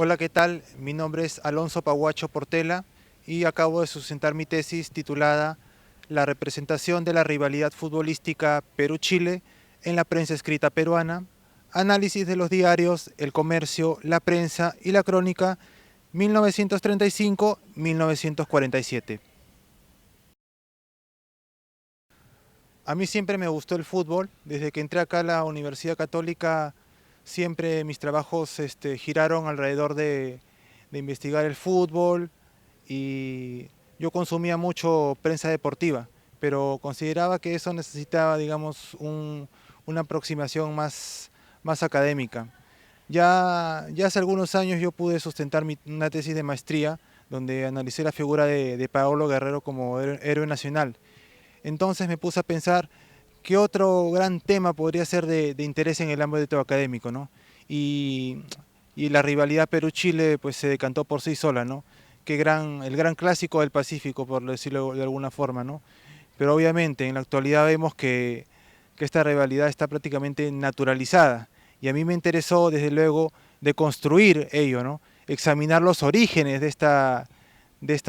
Hola, ¿qué tal? Mi nombre es Alonso Paguacho Portela y acabo de sustentar mi tesis titulada La representación de la rivalidad futbolística Perú-Chile en la prensa escrita peruana, análisis de los diarios El Comercio, La Prensa y La Crónica 1935-1947. A mí siempre me gustó el fútbol. Desde que entré acá a la Universidad Católica, siempre mis trabajos giraron alrededor de investigar el fútbol y yo consumía mucho prensa deportiva, pero consideraba que eso necesitaba, digamos, una aproximación más académica. Ya hace algunos años yo pude sustentar una tesis de maestría donde analicé la figura de Paolo Guerrero como héroe nacional. Entonces me puse a pensar qué otro gran tema podría ser de interés en el ámbito académico, ¿no? Y, y la rivalidad Perú-Chile pues se decantó por sí sola, ¿no? El gran clásico del Pacífico, por decirlo de alguna forma, ¿no? Pero obviamente en la actualidad vemos que esta rivalidad está prácticamente naturalizada. Y a mí me interesó, desde luego, de construir ello, ¿no? Examinar los orígenes de esta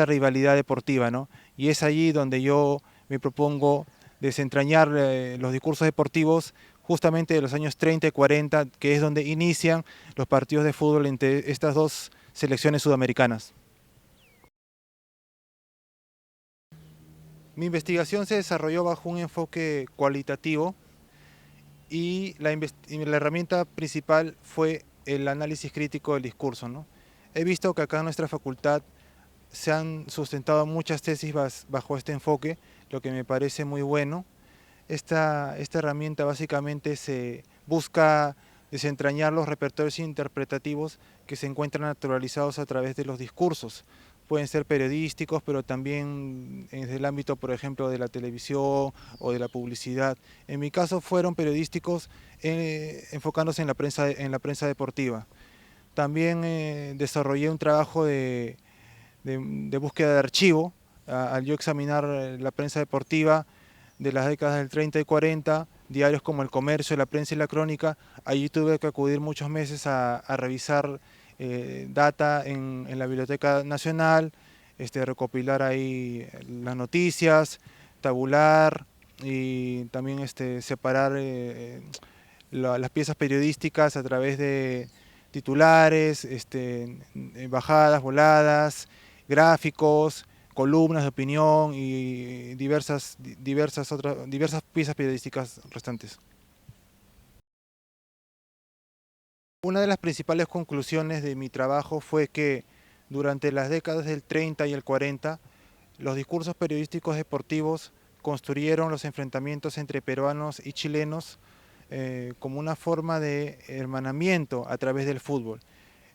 rivalidad deportiva, ¿no? Y es allí donde yo me propongo desentrañar los discursos deportivos justamente de los años 30 y 40, que es donde inician los partidos de fútbol entre estas dos selecciones sudamericanas. Mi investigación se desarrolló bajo un enfoque cualitativo y la herramienta principal fue el análisis crítico del discurso, ¿no? He visto que acá en nuestra facultad se han sustentado muchas tesis bajo este enfoque, lo que me parece muy bueno. Esta herramienta básicamente se busca desentrañar los repertorios interpretativos que se encuentran naturalizados a través de los discursos. Pueden ser periodísticos, pero también en el ámbito, por ejemplo, de la televisión o de la publicidad. En mi caso fueron periodísticos enfocándose en la prensa deportiva. También desarrollé un trabajo de búsqueda de archivo al yo examinar la prensa deportiva de las décadas del 30 y 40, diarios como El Comercio, La Prensa y La Crónica. Allí tuve que acudir muchos meses a revisar data en la Biblioteca Nacional, recopilar ahí las noticias, tabular y también separar las piezas periodísticas a través de titulares, bajadas, voladas, gráficos, columnas de opinión y diversas piezas periodísticas restantes. Una de las principales conclusiones de mi trabajo fue que durante las décadas del 30 y el 40, los discursos periodísticos deportivos construyeron los enfrentamientos entre peruanos y chilenos como una forma de hermanamiento a través del fútbol.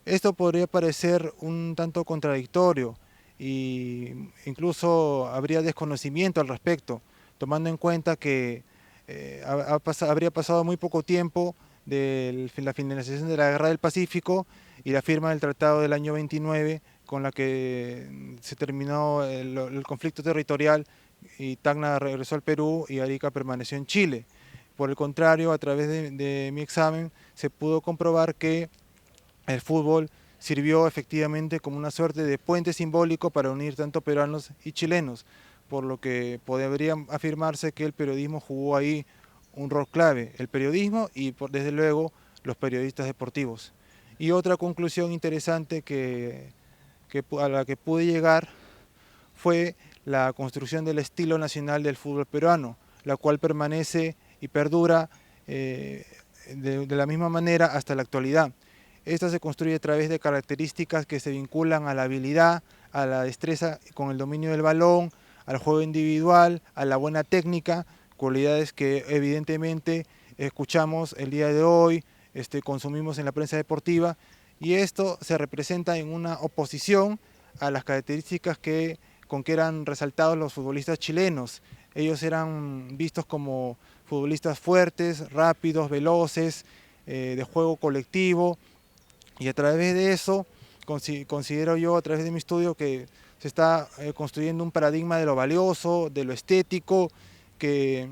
Esto podría parecer un tanto contradictorio e incluso habría desconocimiento al respecto, tomando en cuenta que habría pasado muy poco tiempo de la finalización de la Guerra del Pacífico y la firma del Tratado del año 29, con la que se terminó el conflicto territorial y Tacna regresó al Perú y Arica permaneció en Chile. Por el contrario, a través de mi examen se pudo comprobar que el fútbol sirvió efectivamente como una suerte de puente simbólico para unir tanto peruanos y chilenos, por lo que podría afirmarse que el periodismo jugó ahí un rol clave, el periodismo y desde luego los periodistas deportivos. Y otra conclusión interesante a la que pude llegar fue la construcción del estilo nacional del fútbol peruano, la cual permanece y perdura de la misma manera hasta la actualidad. Esta se construye a través de características que se vinculan a la habilidad, a la destreza con el dominio del balón, al juego individual, a la buena técnica, cualidades que evidentemente escuchamos el día de hoy, consumimos en la prensa deportiva, y esto se representa en una oposición a las características con que eran resaltados los futbolistas chilenos. Ellos eran vistos como futbolistas fuertes, rápidos, veloces, de juego colectivo, y a través de eso considero yo, a través de mi estudio, que se está construyendo un paradigma de lo valioso, de lo estético, que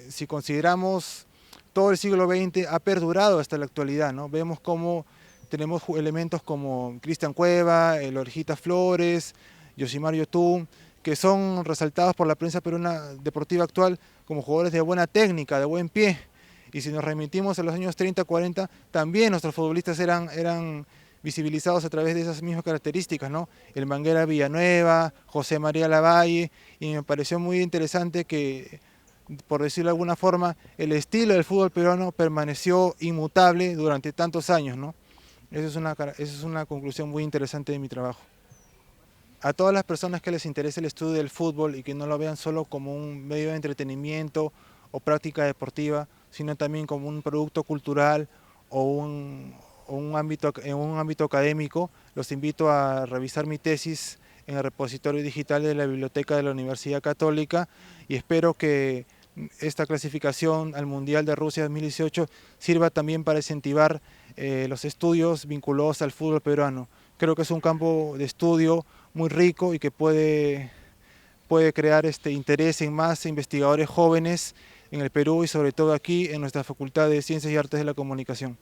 si consideramos todo el siglo XX ha perdurado hasta la actualidad, ¿no? Vemos cómo tenemos elementos como Cristian Cueva, el Orejita Flores, Yosimar Yotún, que son resaltados por la prensa peruana deportiva actual como jugadores de buena técnica, de buen pie. Y si nos remitimos a los años 30, 40, también nuestros futbolistas eran visibilizados a través de esas mismas características, ¿no? El Manguera Villanueva, José María Lavalle, y me pareció muy interesante que, por decirlo de alguna forma, el estilo del fútbol peruano permaneció inmutable durante tantos años, ¿no? Esa es una conclusión muy interesante de mi trabajo. A todas las personas que les interese el estudio del fútbol y que no lo vean solo como un medio de entretenimiento o práctica deportiva, sino también como un producto cultural o en un ámbito académico, los invito a revisar mi tesis en el repositorio digital de la Biblioteca de la Universidad Católica y espero que esta clasificación al Mundial de Rusia 2018 sirva también para incentivar los estudios vinculados al fútbol peruano. Creo que es un campo de estudio muy rico y que puede crear interés en más investigadores jóvenes en el Perú y sobre todo aquí en nuestra Facultad de Ciencias y Artes de la Comunicación.